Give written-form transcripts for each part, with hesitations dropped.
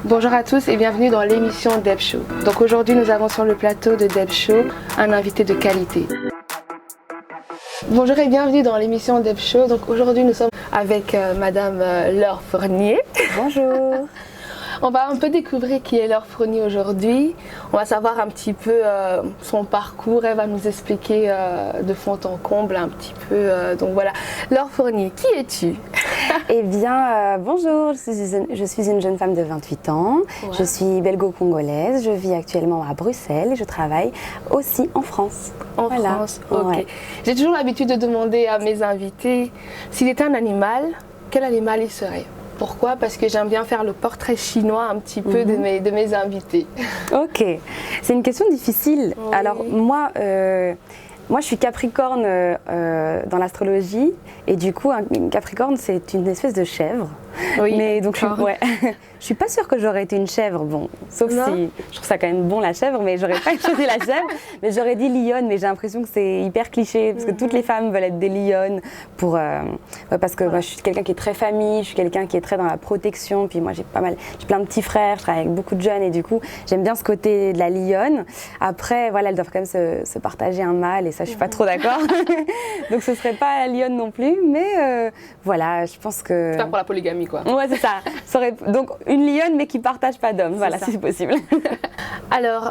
Bonjour à tous et bienvenue dans l'émission Deb Show. Donc aujourd'hui nous avons sur le plateau de Deb Show un invité de qualité. Bonjour et bienvenue dans l'émission Deb Show. Donc aujourd'hui nous sommes avec Madame Laure Fournier. Bonjour. On va un peu découvrir qui est Laure Fournier aujourd'hui. On va savoir un petit peu son parcours. Elle va nous expliquer de fond en comble un petit peu. Donc voilà, Laure Fournier, qui es-tu? Eh bien, bonjour, je suis une jeune femme de 28 ans. Ouais. Je suis belgo-congolaise. Je vis actuellement à Bruxelles et je travaille aussi en France. En France, ok. Ouais. J'ai toujours l'habitude de demander à mes invités s'il était un animal, quel animal il serait? Pourquoi? Parce que j'aime bien faire le portrait chinois un petit peu de mes invités. Ok, c'est une question difficile. Oui. Alors moi, je suis Capricorne dans l'astrologie et du coup, un Capricorne, c'est une espèce de chèvre. Oui. Mais donc, je suis pas sûre que j'aurais été une chèvre, bon, sauf si je trouve ça quand même bon la chèvre, mais j'aurais pas choisi la chèvre, mais j'aurais dit lionne, mais j'ai l'impression que c'est hyper cliché, parce que toutes les femmes veulent être des lionnes, parce que moi, je suis quelqu'un qui est très famille, je suis quelqu'un qui est très dans la protection, puis moi j'ai plein de petits frères, je travaille avec beaucoup de jeunes, et du coup, j'aime bien ce côté de la lionne. Après, voilà, elles doivent quand même se partager un mâle, et ça, je suis pas trop d'accord, donc ce serait pas la lionne non plus, mais voilà, je pense que... C'est pas pour la polygamie, quoi. Ouais, c'est ça. Donc, une lionne, mais qui ne partage pas d'hommes. Voilà, si c'est possible. Alors,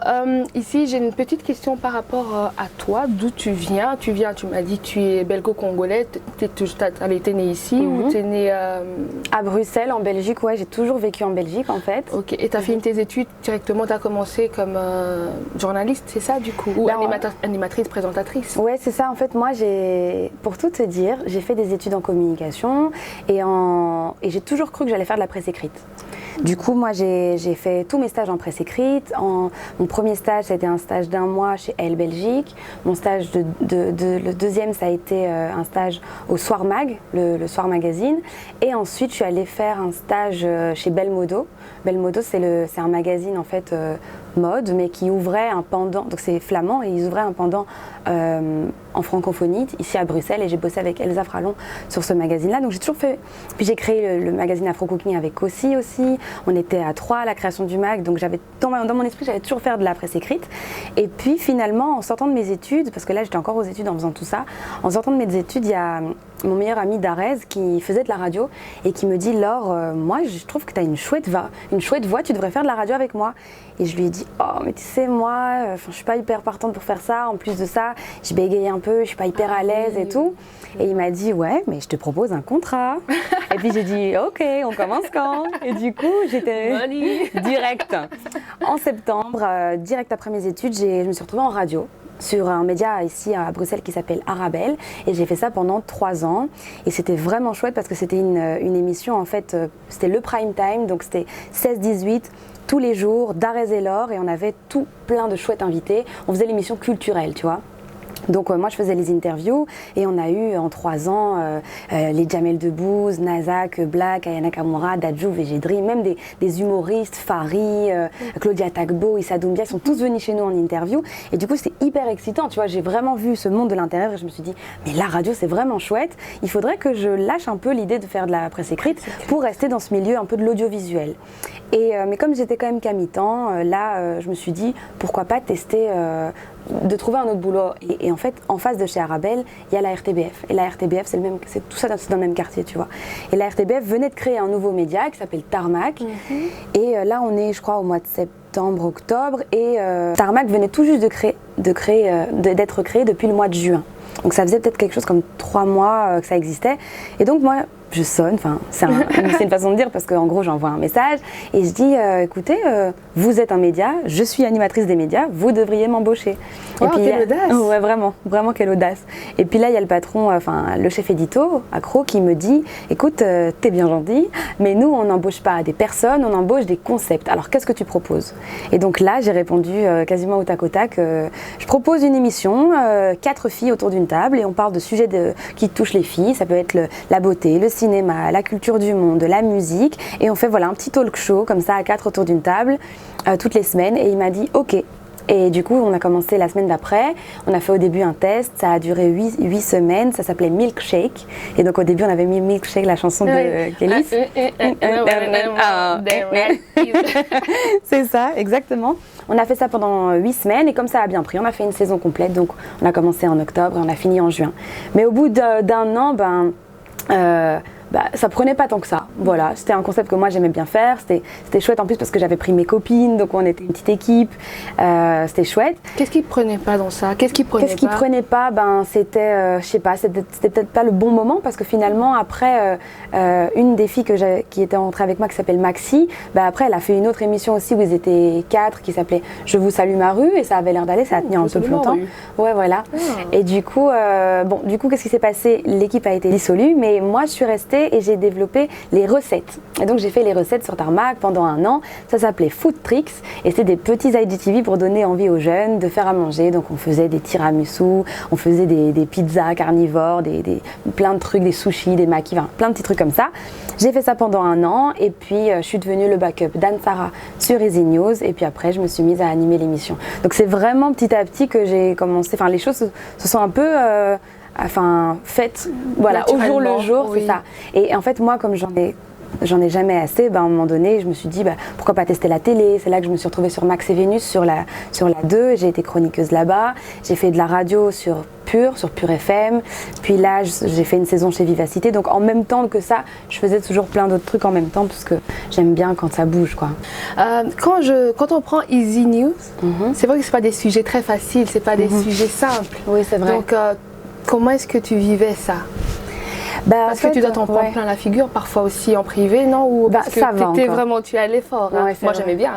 ici, j'ai une petite question par rapport à toi. D'où tu viens? Tu m'as dit, tu es belgo-congolais. Tu es née ici ou tu es née... À Bruxelles, en Belgique. Ouais, j'ai toujours vécu en Belgique, en fait. Ok. Et tu as fini tes études directement? Tu as commencé comme journaliste, c'est ça, du coup? Ou animatrice, présentatrice? Ouais, c'est ça. En fait, moi, pour tout te dire, j'ai fait des études en communication et j'ai toujours cru que j'allais faire de la presse écrite. Du coup, moi, j'ai fait tous mes stages en presse écrite. Mon premier stage, c'était un stage d'1 mois chez Elle Belgique. Mon stage le deuxième, ça a été un stage au Soir Mag, le Soir Magazine. Et ensuite, je suis allée faire un stage chez Belmodo. Belmodo, c'est un magazine, en fait, mode, mais qui ouvrait un pendant, donc c'est flamand, et ils ouvraient un pendant en francophonie, ici à Bruxelles, et j'ai bossé avec Elsa Fralon sur ce magazine-là. Donc j'ai toujours fait, puis j'ai créé le magazine Afro Cooking avec Kossi aussi. On était à 3 à la création du mag, donc dans mon esprit, j'allais toujours faire de la presse écrite. Et puis finalement, en sortant de mes études, parce que là j'étais encore aux études en faisant tout ça, en sortant de mes études, il y a mon meilleur ami Darez qui faisait de la radio et qui me dit: Laure, moi je trouve que tu as une chouette voix, tu devrais faire de la radio avec moi. Et je lui ai dit: oh, mais tu sais, moi, je suis pas hyper partante pour faire ça. En plus de ça, je bégaye un peu, je suis pas hyper à l'aise et tout. Et il m'a dit: ouais, mais je te propose un contrat. Et puis j'ai dit: ok, on commence quand? Et du coup, j'étais direct. En septembre, direct après mes études, je me suis retrouvée en radio sur un média ici à Bruxelles qui s'appelle Arabelle, et j'ai fait ça pendant 3 ans et c'était vraiment chouette parce que c'était une émission, en fait, c'était le prime time, donc c'était 16-18 tous les jours, Darez et Laure, et on avait tout plein de chouettes invités. On faisait l'émission culturelle, tu vois. Donc moi je faisais les interviews et on a eu en 3 ans les Jamel Debbouze, Nazak, Black, Aya Nakamura, Dadju, Végédri, même des humoristes, Fari, Claudia Tagbo, Issa Doumbia, ils sont tous venus chez nous en interview et du coup c'était hyper excitant, tu vois, j'ai vraiment vu ce monde de l'intérieur et je me suis dit: mais la radio c'est vraiment chouette, il faudrait que je lâche un peu l'idée de faire de la presse écrite pour rester dans ce milieu un peu de l'audiovisuel. Mais comme j'étais quand même qu'à mi-temps, là je me suis dit pourquoi pas tester de trouver un autre boulot. Et en fait, en face de chez Arabelle, il y a la RTBF. Et la RTBF, c'est tout ça dans le même quartier, tu vois. Et la RTBF venait de créer un nouveau média qui s'appelle Tarmac. Et là, on est, je crois, au mois de septembre, octobre. Et Tarmac venait tout juste d'être créé depuis le mois de juin. Donc ça faisait peut-être quelque chose comme 3 mois que ça existait. Et donc moi, je sonne, c'est une façon de dire parce qu'en gros j'envoie un message et je dis: écoutez, vous êtes un média, je suis animatrice des médias, vous devriez m'embaucher. Oh, et puis, quelle audace! Ouais, vraiment quelle audace. Et puis là il y a le patron, le chef édito, Accro, qui me dit: écoute, t'es bien gentil, mais nous on n'embauche pas des personnes, on embauche des concepts. Alors qu'est-ce que tu proposes? Et donc là j'ai répondu quasiment au tac au tac, je propose une émission, 4 filles autour d'une table et on parle de sujets qui touchent les filles, ça peut être la beauté, le cinéma, la culture du monde, la musique, et on fait un petit talk show comme ça à 4 autour d'une table toutes les semaines. Et il m'a dit: ok, Et du coup, on a commencé la semaine d'après. On a fait au début un test. Ça a duré 8 semaines. Ça s'appelait Milkshake. Et donc, au début, on avait mis Milkshake, la chanson de Kélis. C'est ça, exactement. On a fait ça pendant 8 semaines et comme ça a bien pris, on a fait une saison complète. Donc, on a commencé en octobre et on a fini en juin. Mais au bout d'un an, ça prenait pas tant que ça. Voilà, c'était un concept que moi j'aimais bien faire. C'était chouette en plus parce que j'avais pris mes copines, donc on était une petite équipe. C'était chouette. Qu'est-ce qui prenait pas dans ça? Qu'est-ce qui prenait pas? C'était, je sais pas, c'était peut-être pas le bon moment parce que finalement après, une des filles qui était rentrée avec moi qui s'appelle Maxi, après elle a fait une autre émission aussi où ils étaient 4 qui s'appelait Je vous salue ma rue et ça avait l'air d'aller, ça a tenu un peu plus longtemps. Ouais, voilà. Et du coup, qu'est-ce qui s'est passé? L'équipe a été dissolue, mais moi je suis restée et j'ai développé les recettes. Et donc j'ai fait les recettes sur Tarmac pendant un an. Ça s'appelait Food Tricks et c'était des petits IGTV pour donner envie aux jeunes de faire à manger. Donc on faisait des tiramisu, on faisait des pizzas carnivores, plein de trucs, des sushis, des makis, plein de petits trucs comme ça. J'ai fait ça pendant un an et puis je suis devenue le backup d'Anne-Sara sur Easy News et puis après je me suis mise à animer l'émission. Donc c'est vraiment petit à petit que j'ai commencé, les choses se sont un peu faites au jour le jour, oui. C'est ça. Et en fait moi comme j'en ai jamais assez, à un moment donné je me suis dit pourquoi pas tester la télé. C'est là que je me suis retrouvée sur Max et Vénus sur la 2, j'ai été chroniqueuse là-bas, j'ai fait de la radio sur Pure FM, puis là j'ai fait une saison chez Vivacité, donc en même temps que ça je faisais toujours plein d'autres trucs en même temps parce que j'aime bien quand ça bouge quoi. Quand on prend Easy News, c'est vrai que c'est pas des sujets très faciles, c'est pas des sujets simples. Oui c'est vrai. Donc comment est-ce que tu vivais ça? Parce que tu dois t'en prendre plein la figure, parfois aussi en privé, non? Ou parce que tu es à l'effort. Hein. Moi, j'aimais bien.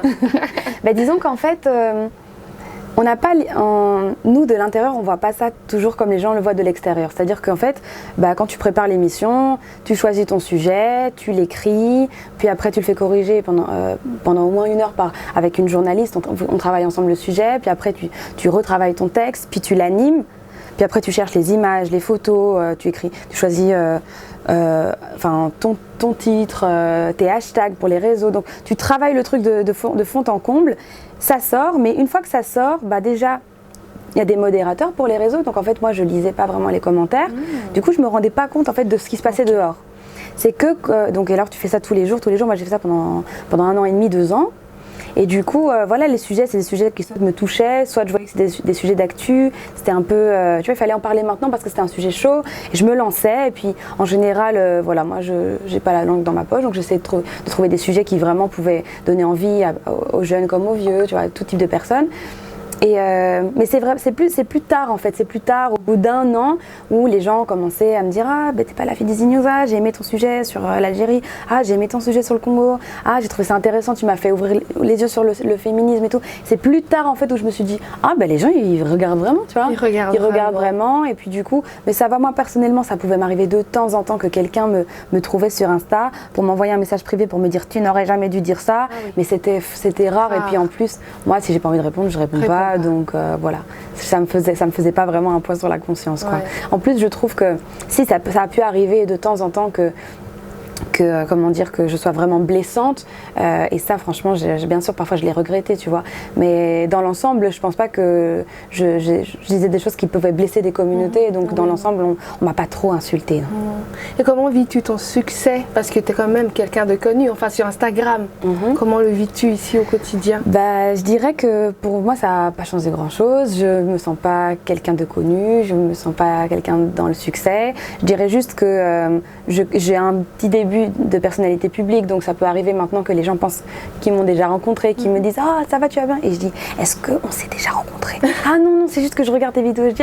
Disons qu'en fait, on n'a pas, nous de l'intérieur, on voit pas ça toujours comme les gens le voient de l'extérieur. C'est-à-dire qu'en fait, quand tu prépares l'émission, tu choisis ton sujet, tu l'écris, puis après tu le fais corriger pendant au moins 1 heure avec une journaliste. On travaille ensemble le sujet, puis après tu retravailles ton texte, puis tu l'animes. Puis après, tu cherches les images, les photos, tu choisis ton titre, tes hashtags pour les réseaux. Donc, tu travailles le truc de fond en comble. Ça sort, mais une fois que ça sort, déjà, il y a des modérateurs pour les réseaux. Donc, en fait, moi, je lisais pas vraiment les commentaires. Du coup, je me rendais pas compte en fait de ce qui se passait dehors. C'est que et alors, tu fais ça tous les jours. Moi, j'ai fait ça pendant 1 an et demi, 2 ans. Et du coup, les sujets, c'est des sujets qui soit me touchaient, soit je voyais que c'était des sujets d'actu. C'était un peu, il fallait en parler maintenant parce que c'était un sujet chaud. Et je me lançais. Et puis, en général, moi, je n'ai pas la langue dans ma poche, donc j'essaie de trouver des sujets qui vraiment pouvaient donner envie aux jeunes comme aux vieux, tout type de personnes. Mais c'est vrai, c'est plus tard en fait, c'est plus tard, au bout d'1 an, où les gens commençaient à me dire t'es pas la fille d'Easy News, j'ai aimé ton sujet sur l'Algérie, j'ai aimé ton sujet sur le Congo, j'ai trouvé ça intéressant, tu m'as fait ouvrir les yeux sur le féminisme et tout. C'est plus tard en fait où je me suis dit les gens ils regardent vraiment, tu vois. Ils regardent vraiment et puis du coup, mais ça va, moi personnellement, ça pouvait m'arriver de temps en temps que quelqu'un me trouvait sur Insta pour m'envoyer un message privé pour me dire tu n'aurais jamais dû dire ça, mais c'était rare et puis en plus, moi si j'ai pas envie de répondre, je réponds pas. Donc ça me faisait pas vraiment un poids sur la conscience quoi. En plus je trouve que si ça a pu arriver de temps en temps que je sois vraiment blessante et ça franchement bien sûr parfois je l'ai regretté, tu vois, mais dans l'ensemble je pense pas que je disais des choses qui pouvaient blesser des communautés, donc dans l'ensemble on m'a pas trop insultée. Et comment vis-tu ton succès, parce que tu es quand même quelqu'un de connu, sur Instagram, comment le vis-tu ici au quotidien? Je dirais que pour moi ça n'a pas changé grand chose, je me sens pas quelqu'un de connu, je me sens pas quelqu'un dans le succès, je dirais juste que j'ai un petit début de personnalité publique, donc ça peut arriver maintenant que les gens pensent qu'ils m'ont déjà rencontré, qu'ils me disent ça va, tu vas bien, et je dis est-ce qu'on s'est déjà rencontré? Non, c'est juste que je regarde tes vidéos, je dis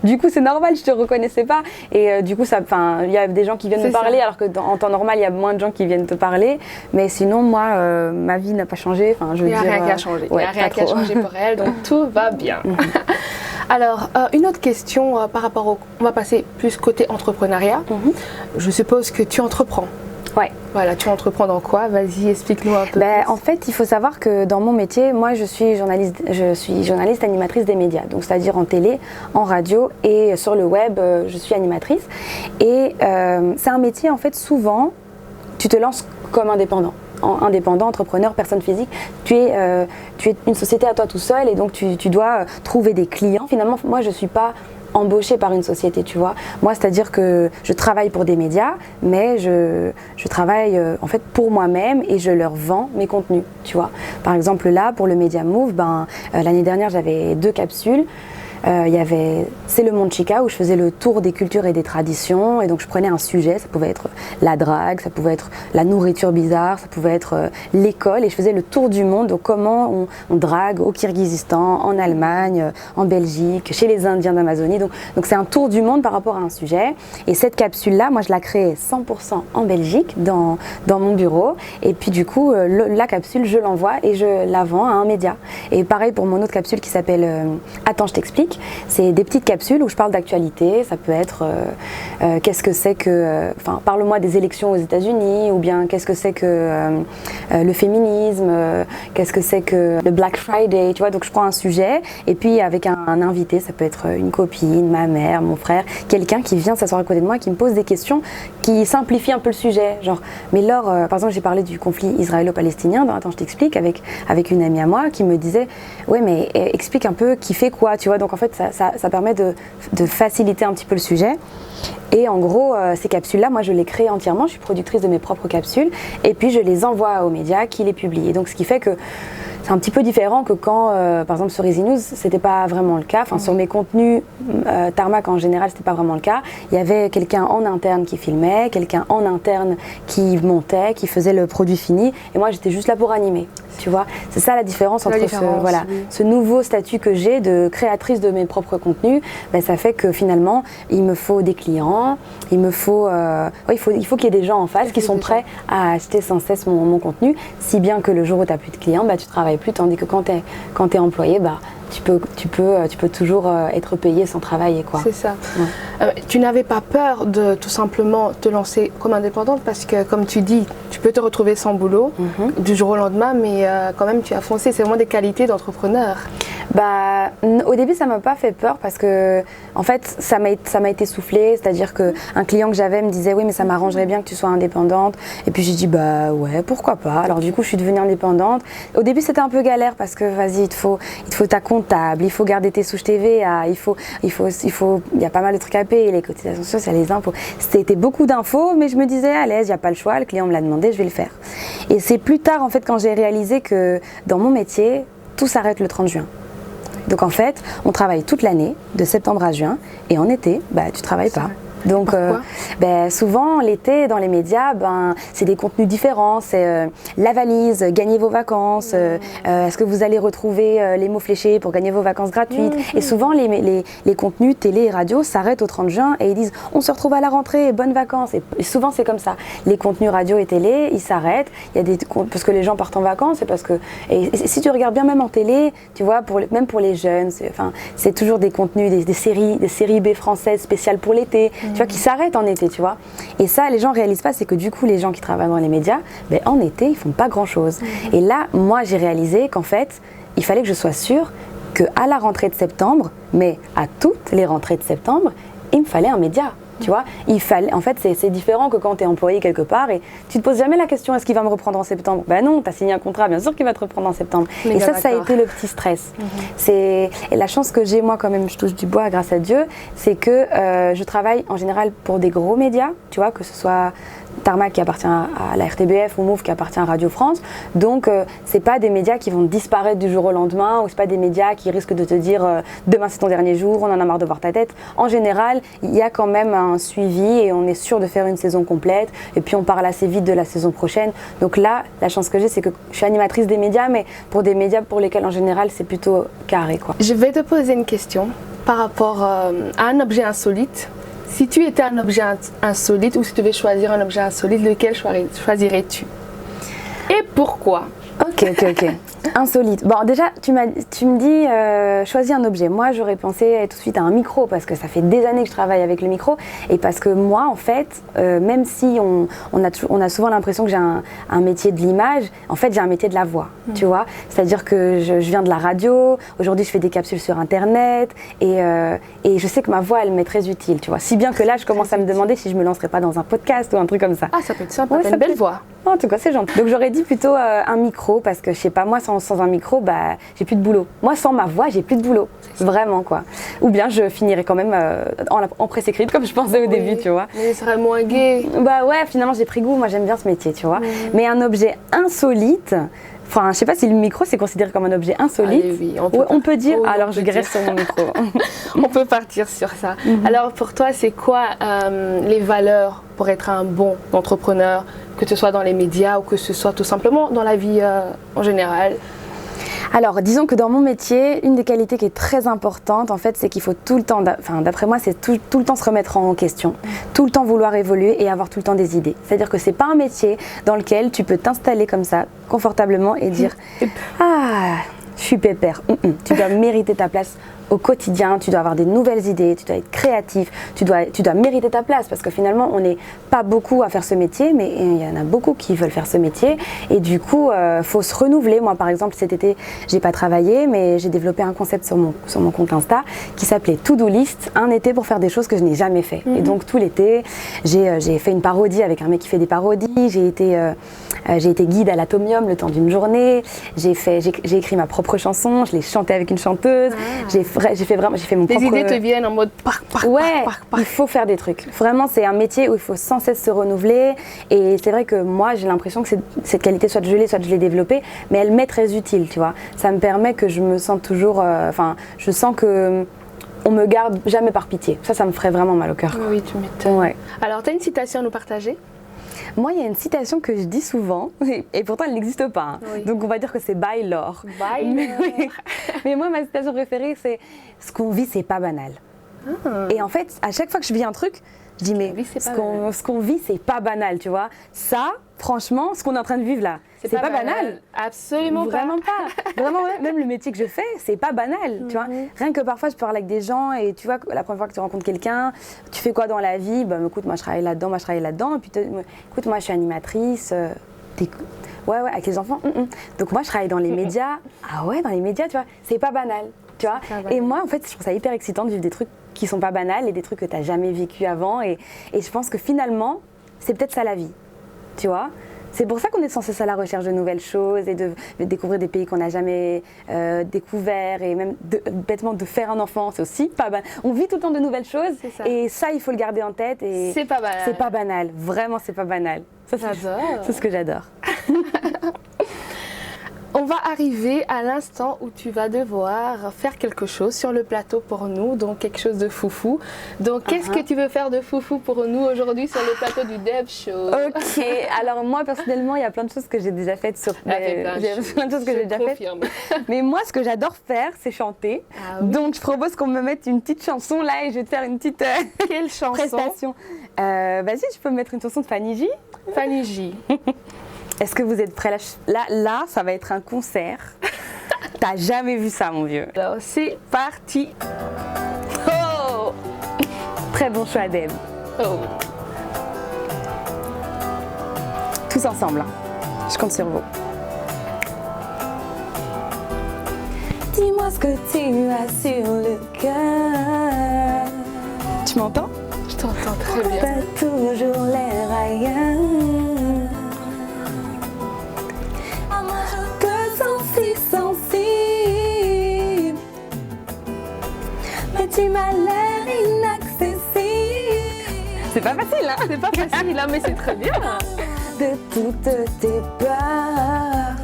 du coup c'est normal, je te reconnaissais pas, et du coup il y a des gens qui viennent me parler alors que en temps normal il y a moins de gens qui viennent te parler, mais sinon moi ma vie n'a pas changé, il n'y a rien qui a changé, il n'y a rien qui a changé pour elle, donc tout va bien. Alors, une autre question par rapport on va passer plus côté entrepreneuriat. Je suppose que tu entreprends. Ouais. Voilà, tu entreprends dans quoi? Vas-y, explique-nous un peu. En fait, il faut savoir que dans mon métier, moi je suis journaliste animatrice des médias, donc c'est-à-dire en télé, en radio et sur le web, je suis animatrice. Et c'est un métier, en fait, souvent, tu te lances comme indépendant. indépendant, entrepreneur, personne physique. Tu es une société à toi tout seul et donc tu dois trouver des clients. Finalement, moi, je ne suis pas embauchée par une société, tu vois. Moi, c'est-à-dire que je travaille pour des médias, mais je travaille en fait pour moi-même et je leur vends mes contenus, tu vois. Par exemple, là, pour le Media Move, l'année dernière, j'avais 2 capsules. Il y avait C'est le monde Chica où je faisais le tour des cultures et des traditions et donc je prenais un sujet, ça pouvait être la drague, ça pouvait être la nourriture bizarre, ça pouvait être l'école et je faisais le tour du monde, donc comment on drague au Kirghizistan, en Allemagne, en Belgique, chez les Indiens d'Amazonie, donc c'est un tour du monde par rapport à un sujet et cette capsule-là, moi je la créais 100% en Belgique dans mon bureau et puis du coup la capsule je l'envoie et je la vends à un média et pareil pour mon autre capsule qui s'appelle Attends je t'explique. C'est des petites capsules où je parle d'actualité. Ça peut être qu'est-ce que c'est que, parle-moi des élections aux États-Unis, ou bien qu'est-ce que c'est que le féminisme, qu'est-ce que c'est que le Black Friday, tu vois. Donc je prends un sujet et puis avec un invité, ça peut être une copine, ma mère, mon frère, quelqu'un qui vient s'asseoir à côté de moi, qui me pose des questions, qui simplifie un peu le sujet. Genre, mais Laure, par exemple, j'ai parlé du conflit israélo-palestinien. Attends, je t'explique avec une amie à moi qui me disait, ouais, mais explique un peu qui fait quoi, tu vois. Donc en fait, ça permet de faciliter un petit peu le sujet. Et en gros, ces capsules-là, moi je les crée entièrement, je suis productrice de mes propres capsules et puis je les envoie aux médias qui les publient. Et donc ce qui fait que c'est un petit peu différent que quand, par exemple sur Easy News, c'était pas vraiment le cas. Enfin, sur mes contenus, Tarmac en général, c'était pas vraiment le cas. Il y avait quelqu'un en interne qui filmait, quelqu'un en interne qui montait, qui faisait le produit fini. Et moi, j'étais juste là pour animer. Tu vois, c'est ça la différence entre ce nouveau statut que j'ai de créatrice de mes propres contenus. Ben, ça fait que finalement, il me faut des clients, il faut qu'il y ait des gens en face qui sont prêts à acheter sans cesse mon contenu, si bien que le jour où tu n'as plus de clients, ben, tu ne travailles plus, tandis que quand tu es employé, ben, tu peux toujours être payé sans travailler, quoi. C'est ça. Ouais. Tu n'avais pas peur de tout simplement te lancer comme indépendante parce que, comme tu dis, tu peux te retrouver sans boulot du jour au lendemain, mais quand même tu as foncé. C'est vraiment des qualités d'entrepreneur. Bah, au début, ça m'a pas fait peur parce que, en fait, ça m'a été soufflé. C'est-à-dire qu'un client que j'avais me disait, oui, mais ça m'arrangerait bien que tu sois indépendante. Et puis j'ai dit, bah ouais, pourquoi pas. Alors du coup, je suis devenue indépendante. Au début, c'était un peu galère parce que, vas-y, il te faut ta comptable, il faut garder tes souches TVA, il y a pas mal de trucs à payer, les cotisations sociales, les impôts. C'était beaucoup d'infos, mais je me disais, à l'aise, il n'y a pas le choix. Le client me l'a demandé, je vais le faire. Et c'est plus tard, en fait, quand j'ai réalisé que dans mon métier, tout s'arrête le 30 juin. Donc en fait, on travaille toute l'année, de septembre à juin, et en été, bah, tu ne travailles pas. Donc souvent l'été dans les médias, c'est des contenus différents, c'est la valise, gagner vos vacances, est-ce que vous allez retrouver les mots fléchés pour gagner vos vacances gratuites. Et souvent les contenus télé et radio s'arrêtent au 30 juin et ils disent on se retrouve à la rentrée, bonnes vacances. Et souvent c'est comme ça, les contenus radio et télé ils s'arrêtent, parce que les gens partent en vacances, et si tu regardes bien même en télé, tu vois, même pour les jeunes, c'est toujours des contenus, des séries B françaises spéciales pour l'été. Tu vois, qui s'arrêtent en été, tu vois. Et ça, les gens réalisent pas, c'est que du coup, les gens qui travaillent dans les médias, en été, ils font pas grand-chose. Et là, moi, j'ai réalisé qu'en fait, il fallait que je sois sûre qu'à la rentrée de septembre, mais à toutes les rentrées de septembre, il me fallait un média. Tu vois, en fait, c'est différent que quand tu es employé quelque part et tu te poses jamais la question est-ce qu'il va me reprendre en septembre. Ben non, tu as signé un contrat, bien sûr qu'il va te reprendre en septembre. Et ça a été le petit stress. Et la chance que j'ai, moi, quand même, je touche du bois grâce à Dieu, c'est que je travaille en général pour des gros médias, tu vois, que ce soit Tarmac qui appartient à la RTBF ou Move qui appartient à Radio France. Donc, c'est pas des médias qui vont disparaître du jour au lendemain ou c'est pas des médias qui risquent de te dire demain c'est ton dernier jour, on en a marre de voir ta tête. En général, il y a quand même un suivi et on est sûr de faire une saison complète et puis on parle assez vite de la saison prochaine. Donc là, la chance que j'ai, c'est que je suis animatrice des médias, mais pour des médias pour lesquels en général c'est plutôt carré, quoi. Je vais te poser une question par rapport à un objet insolite. Si tu étais un objet insolite ou si tu devais choisir un objet insolite, lequel choisirais-tu? Et pourquoi? Ok. Insolite. Bon, déjà, tu me dis choisis un objet. Moi, j'aurais pensé tout de suite à un micro parce que ça fait des années que je travaille avec le micro et parce que moi, en fait, même si on a souvent l'impression que j'ai un métier de l'image, en fait, j'ai un métier de la voix, tu vois. C'est-à-dire que je viens de la radio, aujourd'hui, je fais des capsules sur Internet et je sais que ma voix, elle m'est très utile, tu vois. Si bien que là, je commence à me demander si je me lancerais pas dans un podcast ou un truc comme ça. Ah, ça peut être sympa, t'as une belle voix. En tout cas, c'est gentil. Donc j'aurais dit plutôt un micro parce que je sais pas, moi sans un micro, bah j'ai plus de boulot. Moi sans ma voix, j'ai plus de boulot. Vraiment quoi. Ou bien je finirais quand même en presse écrite comme je pensais au début, tu vois. Mais ce serait moins gai. Bah ouais, finalement j'ai pris goût, moi j'aime bien ce métier, tu vois. Mais un objet insolite, enfin je sais pas si le micro c'est considéré comme un objet insolite. Allez, oui, on peut dire, oui, alors je dirais sur mon micro. On peut partir sur ça. Alors pour toi, c'est quoi les valeurs pour être un bon entrepreneur, que ce soit dans les médias ou que ce soit tout simplement dans la vie en général? Alors, disons que dans mon métier, une des qualités qui est très importante, en fait, c'est qu'il faut tout le temps, d'après moi, c'est tout le temps se remettre en question, tout le temps vouloir évoluer et avoir tout le temps des idées. C'est-à-dire que c'est pas un métier dans lequel tu peux t'installer comme ça, confortablement, et dire « Ah, je suis pépère ». Tu dois mériter ta place au quotidien, tu dois avoir des nouvelles idées, tu dois être créatif, tu dois mériter ta place parce que finalement on n'est pas beaucoup à faire ce métier, mais il y en a beaucoup qui veulent faire ce métier et du coup faut se renouveler. Moi par exemple cet été j'ai pas travaillé mais j'ai développé un concept sur mon compte Insta qui s'appelait To-Do List, un été pour faire des choses que je n'ai jamais fait. Et donc tout l'été j'ai fait une parodie avec un mec qui fait des parodies, j'ai été guide à l'Atomium le temps d'une journée, j'ai écrit ma propre chanson, je l'ai chantée avec une chanteuse, j'ai fait mon propre... Les idées te viennent en mode Ouais, il faut faire des trucs. Vraiment, c'est un métier où il faut sans cesse se renouveler. Et c'est vrai que moi, j'ai l'impression que cette qualité, soit je l'ai développée, mais elle m'est très utile, tu vois. Ça me permet que je me sente toujours... je sens que on me garde jamais par pitié. Ça me ferait vraiment mal au cœur. Oui, tu m'étonnes. Ouais. Alors, tu as une citation à nous partager? Moi, il y a une citation que je dis souvent, et pourtant elle n'existe pas. Hein. Oui. Donc on va dire que c'est by Laure. By Laure. Mais moi, ma citation préférée, c'est « Ce qu'on vit, c'est pas banal ». Et en fait, à chaque fois que je vis un truc, je dis « Mais ce qu'on vit, c'est pas banal », tu vois. Ça, franchement, ce qu'on est en train de vivre là, c'est pas banal. Absolument pas. Vraiment pas. Vraiment, même le métier que je fais, c'est pas banal, tu vois. Rien que parfois, je parle avec des gens et tu vois, la première fois que tu rencontres quelqu'un, tu fais quoi dans la vie? Bah, écoute, moi je travaille là-dedans, Et puis, écoute, moi je suis animatrice. Ouais, avec les enfants. Donc moi, je travaille dans les médias. Ah ouais, dans les médias, tu vois, c'est pas banal, tu vois. Et moi, en fait, je trouve ça hyper excitant de vivre des trucs qui sont pas banals et des trucs que t'as jamais vécu avant. Et je pense que finalement, c'est peut-être ça la vie, tu vois. C'est pour ça qu'on est sans cesse à la recherche de nouvelles choses et de découvrir des pays qu'on n'a jamais découverts et même bêtement de faire un enfant, c'est aussi pas banal. On vit tout le temps de nouvelles choses et ça, il faut le garder en tête. Et c'est pas banal. C'est pas banal, vraiment c'est pas banal. Ça, c'est ce que j'adore. On va arriver à l'instant où tu vas devoir faire quelque chose sur le plateau pour nous, donc quelque chose de foufou. Donc qu'est-ce que tu veux faire de foufou pour nous aujourd'hui sur le plateau du Deb Show? Ok, alors moi personnellement, il y a plein de choses que j'ai déjà faites sur... plein de choses que j'ai déjà faites. Mais moi, ce que j'adore faire, c'est chanter. Ah, oui. Donc je propose qu'on me mette une petite chanson là et je vais te faire une petite Quelle chanson? Prestation. Vas-y, je peux me mettre une chanson de Fanny J. Fanny J. Est-ce que vous êtes prêts là, ça va être un concert. T'as jamais vu ça, mon vieux. Alors, c'est parti. Oh! Très bon choix, Deb. Oh. Tous ensemble, hein. Je compte sur vous. Dis-moi ce que tu as sur le cœur. Tu m'entends? Je t'entends très bien. T'as toujours l'air ailleurs. Tu m'as l'air inaccessible. C'est pas facile, hein? C'est pas facile, hein, mais c'est très bien. De toutes tes peurs,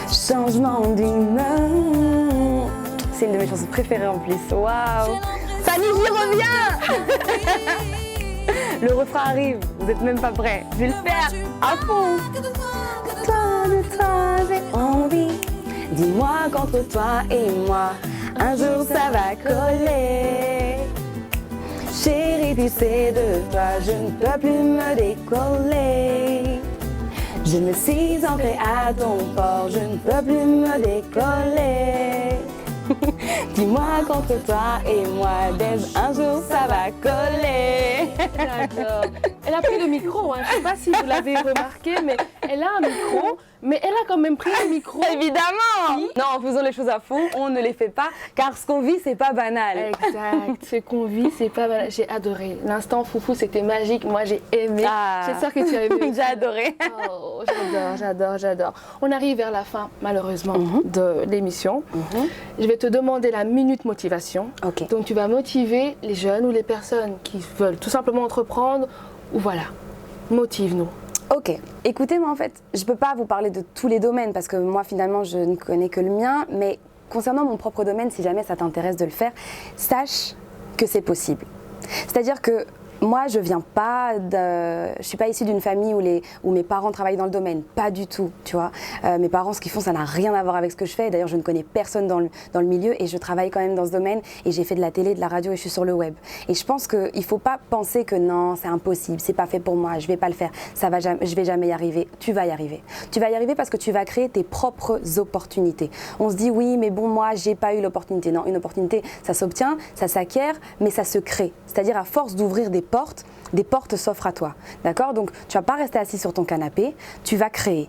changement d'humeur. C'est une de mes chansons préférées en plus. Waouh! Fanny J revient. Le refrain arrive, vous êtes même pas prêts. Je vais le faire à fond. De toi, j'ai envie. Dis-moi qu'entre toi et moi, un jour ça va coller. Chérie, tu sais de toi, je ne peux plus me décoller. Je me suis ancrée à ton port, je ne peux plus me décoller. Dis-moi qu'entre toi et moi, Deb, un jour ça va coller. J'adore. Elle a pris le micro, hein. Je ne sais pas si vous l'avez remarqué, mais elle a un micro, mais elle a quand même pris le micro. Évidemment. Non, faisons les choses à fond, on ne les fait pas, car ce qu'on vit, c'est pas banal. Exact, ce qu'on vit, c'est pas mal. J'ai adoré. L'instant foufou, c'était magique. Moi, j'ai aimé. Ah. J'espère que tu as aimé. J'ai adoré. Oh, j'adore. On arrive vers la fin, malheureusement, de l'émission. Je vais te demander la minute motivation. Ok. Donc, tu vas motiver les jeunes ou les personnes qui veulent tout simplement entreprendre. Ou voilà, motive-nous. Ok, écoutez, moi en fait, je peux pas vous parler de tous les domaines parce que moi finalement je ne connais que le mien, mais concernant mon propre domaine, si jamais ça t'intéresse de le faire, sache que c'est possible. C'est-à-dire que moi, je suis pas issue d'une famille où mes parents travaillent dans le domaine, pas du tout, tu vois. Mes parents, ce qu'ils font, ça n'a rien à voir avec ce que je fais. D'ailleurs, je ne connais personne dans le milieu et je travaille quand même dans ce domaine et j'ai fait de la télé, de la radio et je suis sur le web. Et je pense qu'il faut pas penser que non, c'est impossible, c'est pas fait pour moi, je vais pas le faire, je vais jamais y arriver. Tu vas y arriver. Tu vas y arriver parce que tu vas créer tes propres opportunités. On se dit oui, mais bon, moi, j'ai pas eu l'opportunité. Non, une opportunité, ça s'obtient, ça s'acquiert, mais ça se crée. C'est-à-dire à force d'ouvrir des portes s'offrent à toi, d'accord? Donc tu vas pas rester assis sur ton canapé, tu vas créer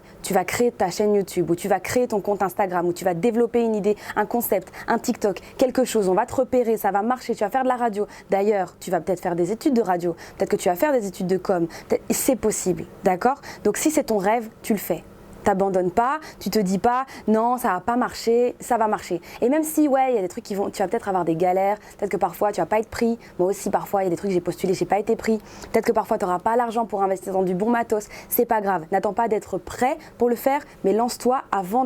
ta chaîne YouTube ou tu vas créer ton compte Instagram ou tu vas développer une idée, un concept, un TikTok, quelque chose, on va te repérer, ça va marcher, tu vas faire de la radio. D'ailleurs, tu vas peut-être faire des études de radio, peut-être que tu vas faire des études de com, c'est possible, d'accord? Donc si c'est ton rêve, tu le fais. T'abandonnes pas, tu te dis pas non ça va pas marcher, ça va marcher. Et même si ouais il y a des trucs tu vas peut-être avoir des galères, peut-être que parfois tu vas pas être pris. Moi aussi parfois il y a des trucs j'ai postulé, j'ai pas été pris. Peut-être que parfois tu n'auras pas l'argent pour investir dans du bon matos, c'est pas grave. N'attends pas d'être prêt pour le faire, mais lance-toi avant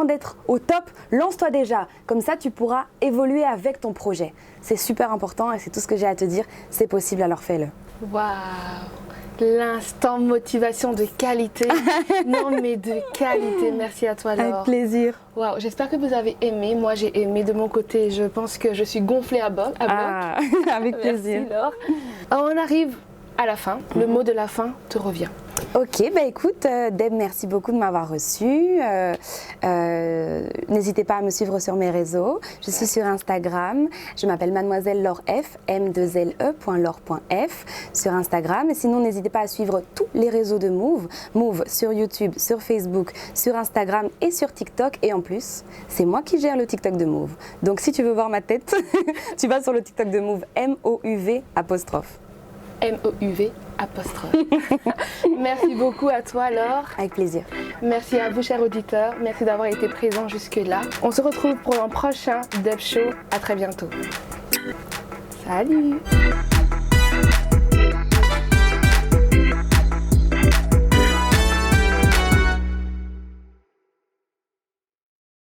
d'être au top, lance-toi déjà. Comme ça tu pourras évoluer avec ton projet. C'est super important et c'est tout ce que j'ai à te dire. C'est possible, alors fais-le. Waouh! L'instant motivation de qualité. Non mais de qualité. Merci à toi Laure. Avec plaisir. Waouh, j'espère que vous avez aimé. Moi j'ai aimé de mon côté. Je pense que je suis gonflée à bloc. Avec plaisir. Merci Laure. On arrive à la fin. Le mot de la fin te revient. Ok, bah écoute, Deb, merci beaucoup de m'avoir reçue. N'hésitez pas à me suivre sur mes réseaux. Je suis sur Instagram. Je m'appelle Mademoiselle Laure F, m2le.laure.f sur Instagram. Et sinon, n'hésitez pas à suivre tous les réseaux de Move. Move sur YouTube, sur Facebook, sur Instagram et sur TikTok. Et en plus, c'est moi qui gère le TikTok de Move. Donc si tu veux voir ma tête, tu vas sur le TikTok de Move, MOUV apostrophe. MOUV apostrophe. Merci beaucoup à toi Laure. Avec plaisir. Merci à vous chers auditeurs. Merci d'avoir été présents jusque-là. On se retrouve pour un prochain Deb Show. À très bientôt. Salut.